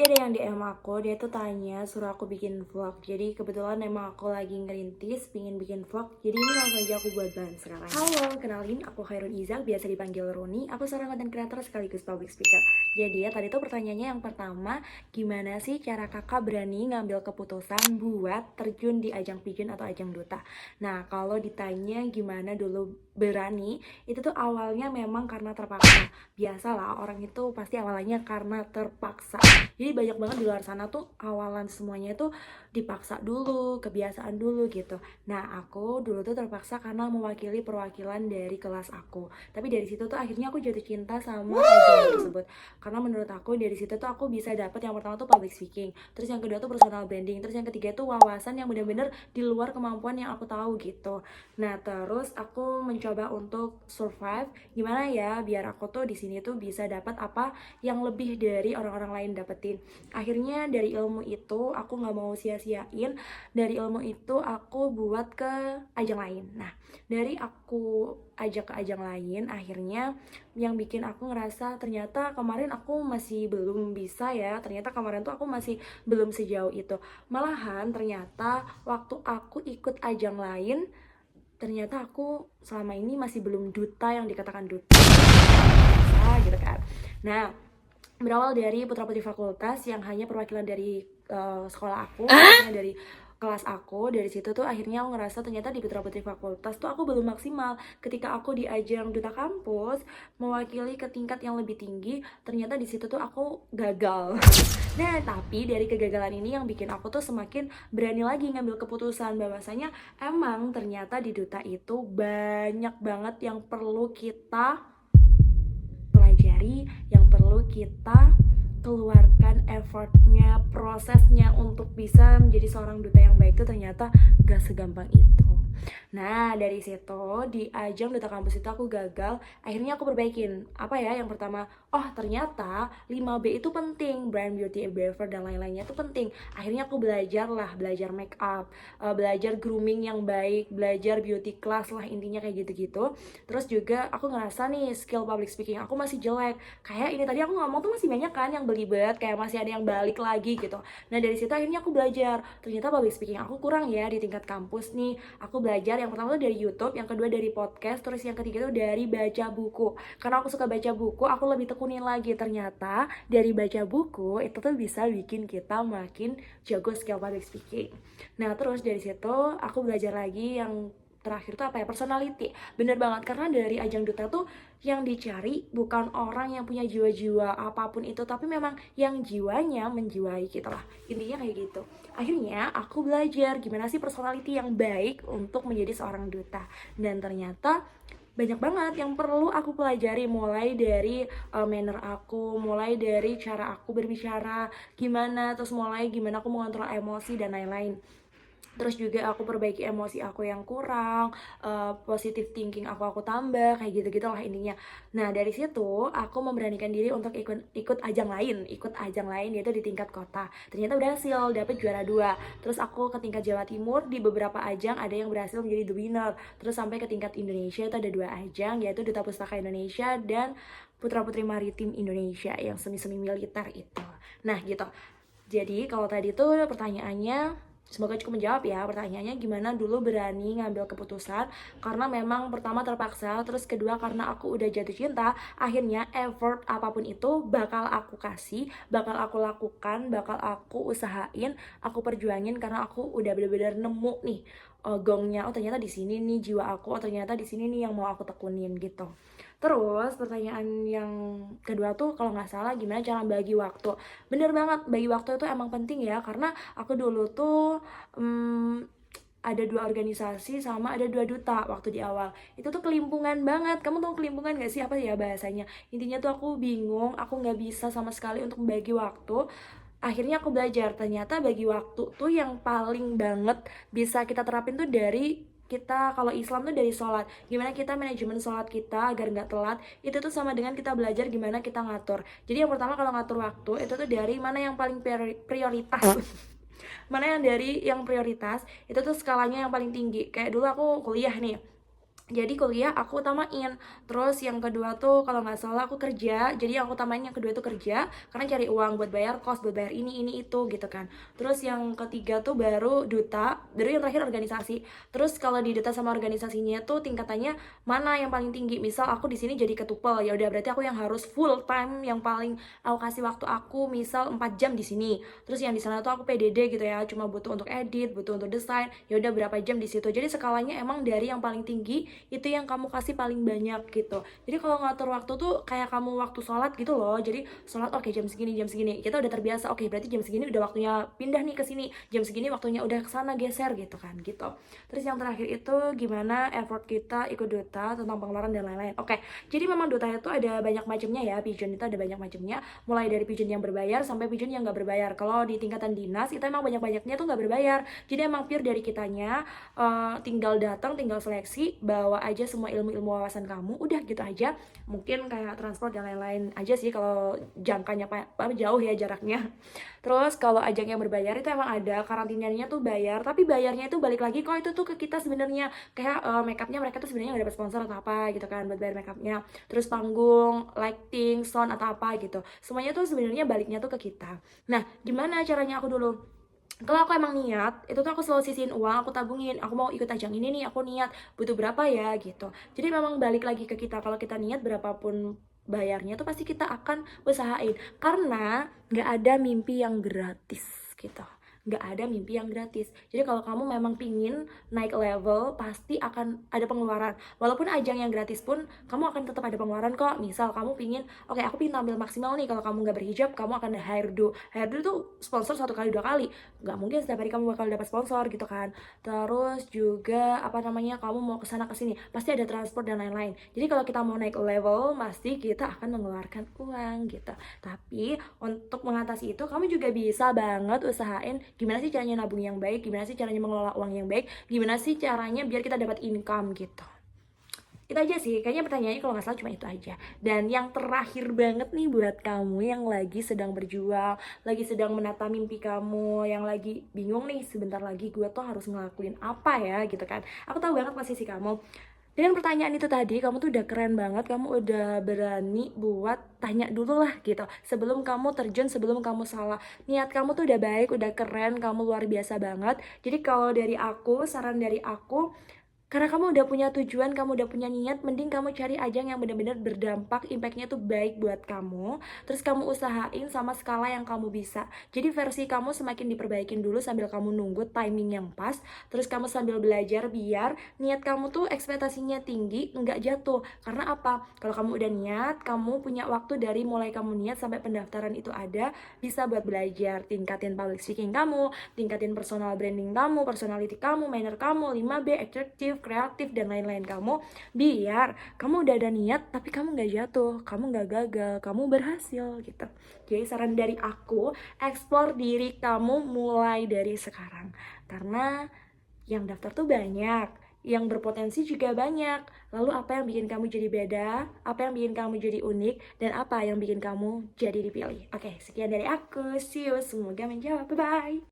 Ada yang DM aku, dia tuh tanya suruh aku bikin vlog. Jadi kebetulan emang aku lagi ngerintis, pingin bikin vlog. Jadi ini langsung aja aku buat bahan sekarang. Halo, kenalin aku Khairun Izak, biasa dipanggil Roni. Aku seorang content creator sekaligus public speaker. Jadi ya tadi tuh pertanyaannya yang pertama, gimana sih cara kakak berani ngambil keputusan buat terjun di ajang pigeon atau ajang duta? Nah, kalau ditanya gimana dulu berani, itu tuh awalnya memang karena terpaksa. Biasalah orang itu pasti awalnya karena terpaksa. Jadi banyak banget di luar sana tuh awalan semuanya itu dipaksa dulu, kebiasaan dulu gitu. Nah, aku dulu tuh terpaksa karena mewakili perwakilan dari kelas aku. Tapi dari situ tuh akhirnya aku jatuh cinta sama ajang tersebut. Karena menurut aku dari situ tuh aku bisa dapet yang pertama tuh public speaking, terus yang kedua tuh personal branding, terus yang ketiga tuh wawasan yang bener-bener di luar kemampuan yang aku tahu gitu. Nah, terus aku mencoba untuk survive gimana ya biar aku tuh di sini tuh bisa dapat apa yang lebih dari orang-orang lain dapetin. Akhirnya dari ilmu itu aku nggak mau sia-siain, dari ilmu itu aku buat ke ajang lain. Nah, dari aku ajak ke ajang lain, akhirnya yang bikin aku ngerasa ternyata kemarin aku masih belum bisa ya, ternyata kemarin tuh aku masih belum sejauh itu. Malahan ternyata waktu aku ikut ajang lain, ternyata aku selama ini masih belum duta yang dikatakan duta gitu kan. Nah, berawal dari putra-putri fakultas yang hanya perwakilan dari sekolah aku, maksudnya dari kelas aku. Dari situ tuh akhirnya aku ngerasa ternyata di putra-putri fakultas tuh aku belum maksimal. Ketika aku di ajang duta kampus mewakili ke tingkat yang lebih tinggi, ternyata di situ tuh aku gagal. Nah, tapi dari kegagalan ini yang bikin aku tuh semakin berani lagi ngambil keputusan bahwasanya emang ternyata di duta itu banyak banget yang perlu kita pelajari, yang perlu kita keluarkan effortnya, prosesnya untuk bisa menjadi seorang duta yang baik itu ternyata gak segampang itu. Nah, dari situ di ajang duta kampus itu aku gagal. Akhirnya aku perbaikin. Apa ya? Yang pertama, oh ternyata 5B itu penting, brand, beauty, behavior dan lain-lainnya itu penting. Akhirnya aku belajar lah, belajar make up, belajar grooming yang baik, belajar beauty class lah, intinya kayak gitu-gitu. Terus juga aku ngerasa nih skill public speaking aku masih jelek. Kayak ini tadi aku ngomong tuh masih banyak kan yang belibet, kayak masih ada yang balik lagi gitu. Nah, dari situ akhirnya aku belajar. Ternyata public speaking aku kurang ya di tingkat kampus nih. Aku belajar yang pertama tuh dari YouTube, yang kedua dari podcast, terus yang ketiga tuh dari baca buku. Karena aku suka baca buku, aku lebih tekunin lagi. Ternyata dari baca buku itu tuh bisa bikin kita makin jago skill public speaking. Nah, terus dari situ aku belajar lagi yang terakhir tuh apa ya, personality. Bener banget, karena dari ajang duta tuh yang dicari bukan orang yang punya jiwa-jiwa apapun itu, tapi memang yang jiwanya menjiwai gitu lah, intinya kayak gitu. Akhirnya aku belajar gimana sih personality yang baik untuk menjadi seorang duta, dan ternyata banyak banget yang perlu aku pelajari, mulai dari manner aku, mulai dari cara aku berbicara gimana, terus mulai gimana aku mengontrol emosi dan lain-lain. Terus juga aku perbaiki emosi aku yang kurang, positive thinking aku tambah, kayak gitu-gitu lah intinya. Nah, dari situ aku memberanikan diri untuk ikut ajang lain yaitu di tingkat kota. Ternyata berhasil, dapet juara 2. Terus aku ke tingkat Jawa Timur, di beberapa ajang ada yang berhasil menjadi the winner. Terus sampai ke tingkat Indonesia itu ada 2 ajang, yaitu Duta Pustaka Indonesia dan Putra Putri Maritim Indonesia yang semi-semi militer itu. Nah, gitu. Jadi kalau tadi tuh pertanyaannya, semoga cukup menjawab ya pertanyaannya, gimana dulu berani ngambil keputusan. Karena memang pertama terpaksa, terus kedua karena aku udah jatuh cinta. Akhirnya effort apapun itu bakal aku kasih, bakal aku lakukan, bakal aku usahain, aku perjuangin, karena aku udah bener-bener nemu nih gongnya. Oh ternyata di sini nih jiwa aku, oh ternyata di sini nih yang mau aku tekunin gitu. Terus pertanyaan yang kedua tuh kalau nggak salah gimana cara bagi waktu. Bener banget, bagi waktu itu emang penting ya, karena aku dulu tuh ada 2 organisasi sama ada 2 duta waktu di awal. Itu tuh kelimpungan banget. Kamu tahu kelimpungan gak sih apa ya bahasanya? Intinya tuh aku bingung, aku nggak bisa sama sekali untuk membagi waktu. Akhirnya aku belajar, ternyata bagi waktu tuh yang paling banget bisa kita terapin tuh dari kita, kalau Islam tuh dari sholat. Gimana kita manajemen sholat kita agar nggak telat, itu tuh sama dengan kita belajar gimana kita ngatur. Jadi yang pertama kalau ngatur waktu, itu tuh dari mana yang paling prioritas. Mana yang dari yang prioritas, itu tuh skalanya yang paling tinggi. Kayak dulu aku kuliah nih, Jadi kuliah aku utamain. Terus yang kedua tuh kalau nggak salah aku kerja. Jadi yang aku utamain yang kedua tuh kerja karena cari uang buat bayar kos, buat bayar ini itu gitu kan. Terus yang ketiga tuh baru duta, baru yang terakhir organisasi. Terus kalau di duta sama organisasinya tuh tingkatannya mana yang paling tinggi? Misal aku di sini jadi ketupel, ya udah berarti aku yang harus full time, yang paling aku kasih waktu aku misal 4 jam di sini. Terus yang di sana tuh aku PDD gitu ya, cuma butuh untuk edit, butuh untuk desain. Ya udah berapa jam di situ. Jadi skalanya emang dari yang paling tinggi itu yang kamu kasih paling banyak gitu. Jadi kalau ngatur waktu tuh kayak kamu waktu sholat gitu loh. Jadi sholat oke, jam segini kita udah terbiasa, oke berarti jam segini udah waktunya pindah nih ke sini, jam segini waktunya udah kesana geser gitu kan gitu. Terus yang terakhir itu gimana effort kita ikut duta, tentang pengeluaran dan lain-lain. Oke, jadi memang duta itu ada banyak macamnya ya. Pigeon itu ada banyak macamnya, mulai dari pigeon yang berbayar sampai pigeon yang nggak berbayar. Kalau di tingkatan dinas itu emang banyak-banyaknya tuh nggak berbayar, jadi emang pure dari kitanya. Tinggal datang, tinggal seleksi, bawa aja semua ilmu-ilmu wawasan kamu, udah gitu aja. Mungkin kayak transport dan lain-lain aja sih kalau jangkanya jauh ya jaraknya. Terus kalau ajang yang berbayar itu emang ada karantinanya tuh bayar, tapi bayarnya itu balik lagi kok itu tuh ke kita sebenarnya. Kayak makeupnya mereka tuh sebenarnya nggak dapat sponsor atau apa gitu kan buat bayar makeupnya. Terus panggung, lighting, sound atau apa gitu. Semuanya tuh sebenarnya baliknya tuh ke kita. Nah, gimana caranya aku dulu? Kalau aku emang niat, itu tuh aku selalu sisihin uang, aku tabungin, aku mau ikut ajang ini nih, aku niat butuh berapa ya gitu. Jadi memang balik lagi ke kita, kalau kita niat berapapun bayarnya tuh pasti kita akan usahain. Karena nggak ada mimpi yang gratis gitu. Nggak ada mimpi yang gratis. Jadi kalau kamu memang pingin naik level, pasti akan ada pengeluaran. Walaupun ajang yang gratis pun, kamu akan tetap ada pengeluaran kok. Misal kamu pingin, oke aku pingin tampil maksimal nih, kalau kamu nggak berhijab, kamu akan ada hairdo. Hairdo tuh sponsor 1 kali 2 kali, nggak mungkin setiap hari kamu bakal dapat sponsor gitu kan. Terus juga apa namanya, kamu mau kesana kesini pasti ada transport dan lain-lain. Jadi kalau kita mau naik level pasti kita akan mengeluarkan uang gitu. Tapi untuk mengatasi itu kamu juga bisa banget usahain gimana sih caranya nabung yang baik, gimana sih caranya mengelola uang yang baik, gimana sih caranya biar kita dapat income gitu. Itu aja sih, kayaknya pertanyaannya kalau nggak salah cuma itu aja. Dan yang terakhir banget nih buat kamu yang lagi sedang berjuang, lagi sedang menata mimpi kamu, yang lagi bingung nih sebentar lagi gue tuh harus ngelakuin apa ya gitu kan. Aku tahu banget posisi kamu. Dengan pertanyaan itu tadi, kamu tuh udah keren banget, kamu udah berani buat tanya dulu lah gitu. Sebelum kamu terjun, sebelum kamu salah. Niat kamu tuh udah baik, udah keren, kamu luar biasa banget. Jadi kalau dari aku, saran dari aku, karena kamu udah punya tujuan, kamu udah punya niat, mending kamu cari ajang yang benar-benar berdampak, impactnya tuh baik buat kamu. Terus kamu usahain sama skala yang kamu bisa. Jadi versi kamu semakin diperbaikin dulu sambil kamu nunggu timing yang pas. Terus kamu sambil belajar biar niat kamu tuh ekspektasinya tinggi, nggak jatuh. Karena apa? Kalau kamu udah niat, kamu punya waktu dari mulai kamu niat sampai pendaftaran itu ada, bisa buat belajar, tingkatin public speaking kamu, tingkatin personal branding kamu, personality kamu, manner kamu, 5B, attractive, kreatif, dan lain-lain kamu, biar kamu udah ada niat tapi kamu nggak jatuh, kamu nggak gagal, kamu berhasil gitu. Jadi saran dari aku, explore diri kamu mulai dari sekarang, karena yang daftar tuh banyak, yang berpotensi juga banyak. Lalu apa yang bikin kamu jadi beda, apa yang bikin kamu jadi unik, dan apa yang bikin kamu jadi dipilih. Oke, sekian dari aku, see you, semoga menjawab, bye bye.